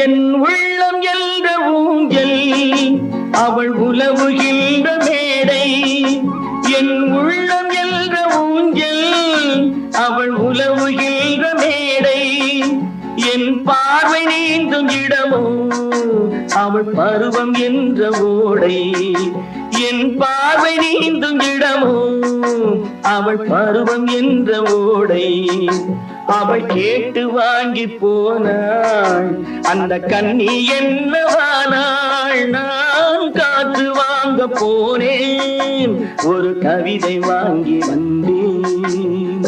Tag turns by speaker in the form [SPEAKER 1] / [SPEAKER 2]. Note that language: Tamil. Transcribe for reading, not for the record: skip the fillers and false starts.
[SPEAKER 1] என் உள்ளம் என்ற ஊஞ்சல் அவள் உலவுகின்ற மேடை. என் உள்ளம் என்ற ஊஞ்சல் அவள் உலவுகின்ற மேடை. என் பார்வை நீந்தும் இடமோ அவள் பருவம் என்ற ஓடை. என் பார்வை நீந்தும் இடமோ அவள் பருவம் என்ற ஓடை. அவள் கேட்டு வாங்கி போனாள் அந்த கண்ணி என்னவானாள். நான் காற்று வாங்க போனேன் ஒரு கவிதை வாங்கி வந்தேன்.